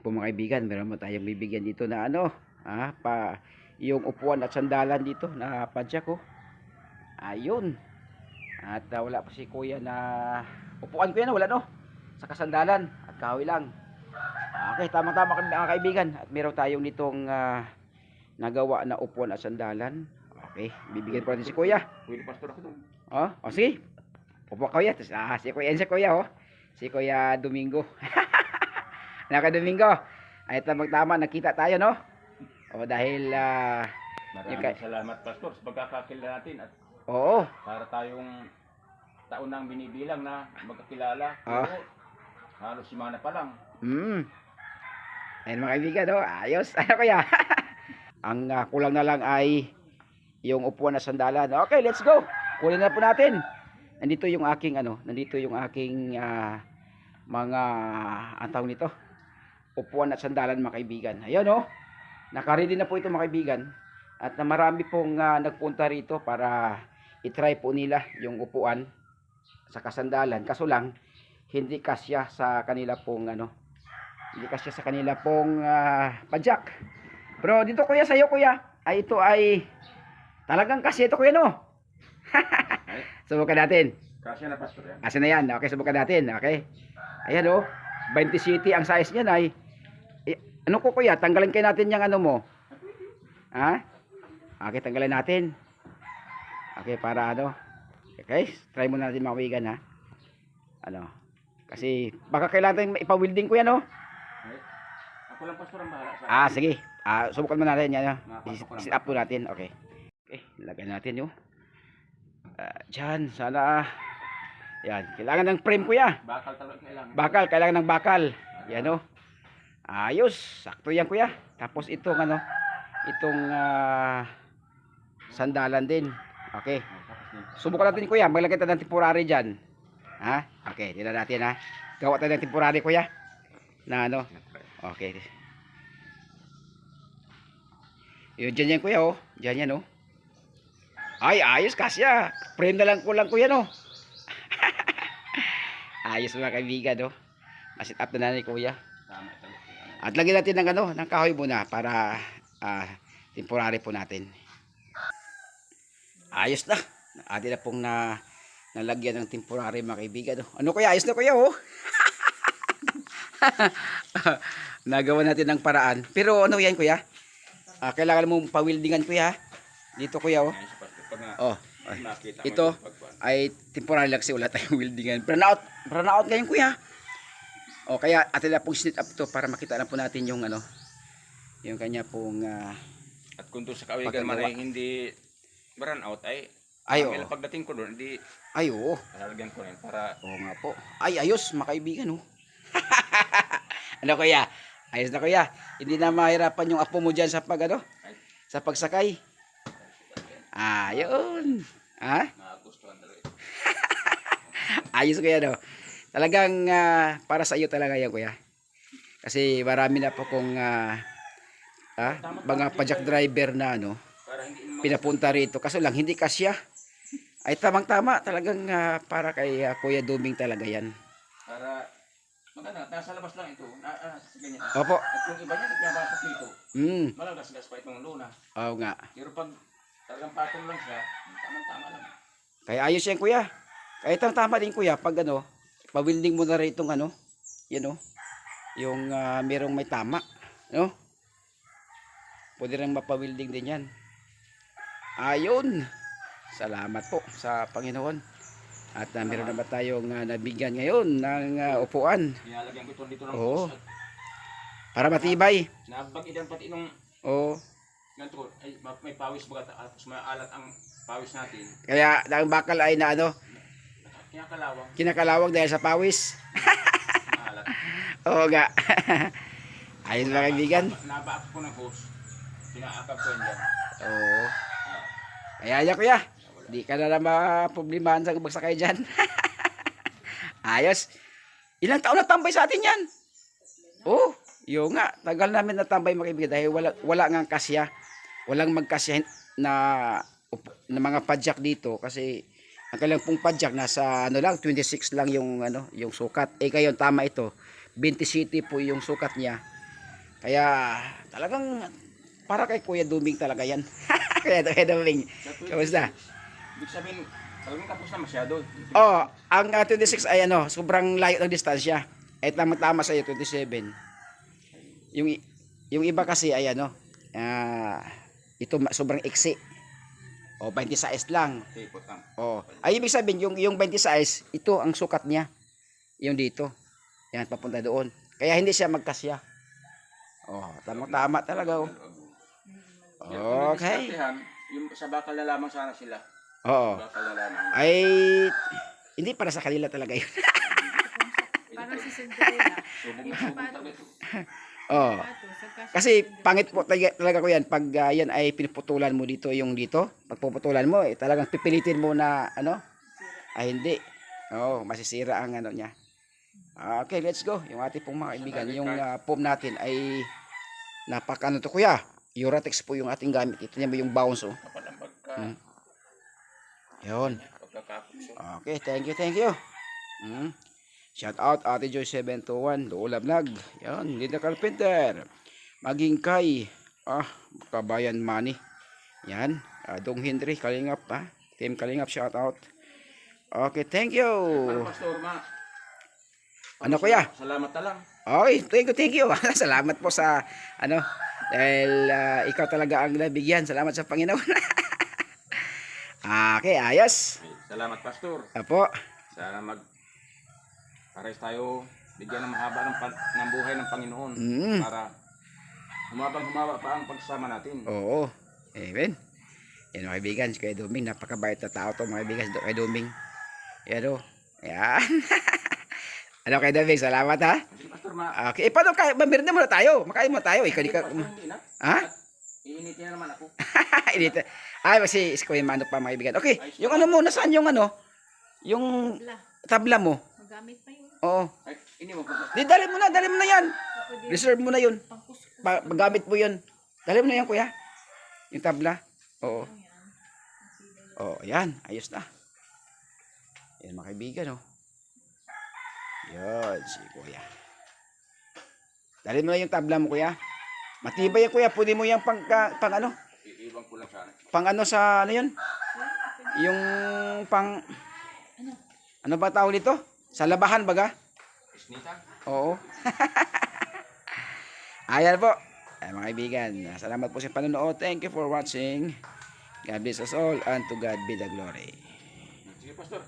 Po mga kaibigan, meron mo tayong bibigyan dito na ano, yung upuan at sandalan dito na padyak ko. Ayun. At wala pa si kuya na upuan ko yan, wala no. Sa kasandalan at kahoy lang. Okay, tama-tama mga kaibigan. At meron tayong nitong nagawa na upuan at sandalan. Okay, bibigyan po natin si kuya. Pwede pastor ako doon. Oh, sige. Upo ka kuya. Si kuya, yan si kuya oh. Si kuya Domingo. Naka Domingo. Ay tamang-tama nakita tayo no. O dahil Maraming salamat pastor sa pagkakakilala natin at oo. para tayong taon nang binibilang na magkakilala. Ah. Pero halos simana pa lang. Ayun mga kaibigan no. Ayos. Ano kuya? Ang kulang na lang ay yung upuan na sandalan. Okay, let's go. Kunin na po natin. Nandito yung aking mga ang tawag nito, upuan at sandalan mga kaibigan. Ayun oh. Naka-ready na po ito mga kaibigan. At na marami pong nagpunta rito para i-try po nila yung upuan sa kasandalan. Kaso lang hindi kasya sa kanila pong padyak. Pero dito kuya, sa iyo kuya, ay ito ay talagang kasya ito kuya no. Subukan natin. Kasya na pastor yan. Asa na yan? Okay, subukan natin. Okay. Ayan oh. 20 city ang size niyan ay. Ano ko kuya? Tanggalin kayo natin yung ano mo. Ha? Okay, tanggalin natin. Okay, para ano. Okay, try muna natin mga kaibigan ha. Ano? Kasi baka kailangan tayong ipa-welding ko yan oh. Ako lang pastor ang bahala sa Sige. Subukan muna natin yan. Napasok ko lang. Sit up po natin. Okay. Okay, lagay natin yung dyan, sana yan, kailangan ng frame kuya. Bakal talaga kailangan. Bakal, kailangan ng bakal. Yan o. Ayos, sakto yan kuya. Tapos itong sandalan din. Okay. Subukan natin kuya, maglagay tayo ng temporary dyan. Ha? Okay, tingnan natin ha. Gawa tayo ng temporary kuya. Na ano. Okay. Yun dyan yan kuya oh. Dyan yan oh. Ay, ayos kasya. Frame na lang kulang kuya no. Ayos mga kaibigan no. Masit up na ni kuya. Tama talaga. At lagyan natin ng kahoy muna para temporary po natin. Ayos na. Atin na pong nalagyan ng temporary mga kaibigan no. Ano kuya? Ayos na kuya oh. Nagawa natin ng paraan. Pero ano yan kuya? Kailangan mong pawildingan kuya. Dito kuya oh. Ito ay temporary lang kasi wala tayong weldingan. Brown out ngayon kuya. Kaya atin na pong snip up to para makita na po natin yung yung kanya pong at kung doon sa kawigan man ay hindi brown out ay pagdating ko doon hindi lalagyan ko rin para nga po. Ay ayos mga kaibigan oh. Ano kuya? Ayos na kuya. Hindi na mahirapan yung apo mo diyan sa sa pagsakay. Ayun. Ha? magustuhan talaga. Ayos kuya no. Talagang para sa iyo talaga yan kuya. Kasi marami na po kong mga pajak driver na Para hindi pinapunta rito. Kaso lang hindi kasya. Ay tamang-tama talagang para kay Kuya Duming talaga yan. para maganda nasa labas lang ito. Ganyan. Opo. At kung iba niya nagpapasok dito. Malagas-gas pa itong luna. Oo nga. Pero pag talagang patong lang siya, tama-tama lang. Kaya ayos yan kuya. Kaya tama din kuya pag pa-welding mo na rin itong yan yung merong may tama, no? Pwede rin mapa-welding din yan. Ayun. Salamat po sa Panginoon. At meron na ba tayong nabigyan ngayon ng upuan? Nilalagyan ko ito dito ng Oo. post. Para matibay. Nabag-idan pati nung Oo. ganito, ay may pawis baga tapos may alat ang pawis natin. Kaya ang bakal ay Kinakalawang, kinakalawang dahil sa pawis. alat. Oo nga. Ayun mga kaibigan. Nabaak ko ng hose. Pinaakap ko yan dyan. Oo. Kaya yan kuya. Di ka na problemahan sa magsakay dyan. Ayos. Ilang taon na tambay sa atin yan? Oo. Yung nga. Tagal namin natambay mga kaibigan dahil wala nga kasya. Walang magkasya na mga padyak dito kasi ang kailang pong padyak nasa 26 lang yung yung sukat. Kayon tama ito. 20 city po yung sukat niya. Kaya talagang para kay Kuya Duming talaga yan. Kuya Duming. Kamusta? Ibig sabihin, talagang tapos na masyado. Oh, ang 26 ay ano, sobrang layo ng distansya. Ay tama-tama sa iyo 27. Yung yung iba kasi ay ano, ito sobrang iksi. O 26 lang. Oh, ay ibig sabihin yung 26, ito ang sukat niya. Yung dito. Yan papunta doon. Kaya hindi siya magkasya. Oh, tama-tama talaga oh. Okay. Yung sa bakal na lamang sana sila. Oo. Bakal na lamang. Ay hindi para sa kanila talaga yun. Parang si Cinderella. Subong na subong talaga ito. Oh. Kasi pangit po talaga ko yan pag yan ay pinuputulan mo dito yung dito. Pag puputulan mo talagang pipilitin mo na ano? Ay hindi. Oh, masisira ang ano niya. Okay, let's go. Yung ating pong mga kaibigan, yung foam natin ay napaka-ano to kuya. Uratex po yung ating gamit. Ito niya mo yung bounce oh. Kapalambag ka. Yun. Pagkakapos. Okay, thank you. Shout out Ate Joy 721, Loola Vlog. Yan, Linda Carpenter. Maging kay Kabayan Money. Yan, Dong Henry Kalingap Team Kalingap, shout out. Okay, thank you. Pastor, Ano kuya? Salamat na lang. Okay, thank you. Salamat po sa ano dahil ikaw talaga ang nabigyan. Salamat sa Panginoon. Okay, ayos. Salamat Pastor. Apo. Sana pares tayo bigyan ng mahaba ng buhay ng Panginoon para humaba pa ang pagsama natin. Oo. Amen. Yan mga kaibigan, si Kuya Duming, napakabait na tao to mga kaibigan, si Kuya Duming. Yan o. Yan. Ano Kuya Duming, salamat ha. Sige Pastor, Okay, paano kayo? Mamirna muna tayo. Makain muna tayo. Ikaw, hindi na. Ha? Iinitin na naman ako. Inita. Ay, kasi si Kuya Mano pa mga kaibigan. Okay, yung ano mo, nasaan yung ano? Yung tabla mo. Magamit pa yun. Oo. Ay, ini mo. Di, dali mo na yan. Reserve mo na yun. Magamit mo yun. Dali mo na yan, kuya. Yung tabla. Oo. Oo, yan. Ayos na. Yan, mga kaibigan, oh. Yan, si kuya. Dali mo na yung tabla mo, kuya. Matibay yan, kuya. Pwede mo yung pang ano? Iibang ko lang sana. Pang ano sa, ano yun? Yung pang, ano ba tawag nito? Sa labahan, baga? Isnita? Oo. Ayan po. Ay, mga kaibigan, salamat po sa panonood. Thank you for watching. God bless us all and to God be the glory. Sige Pastor.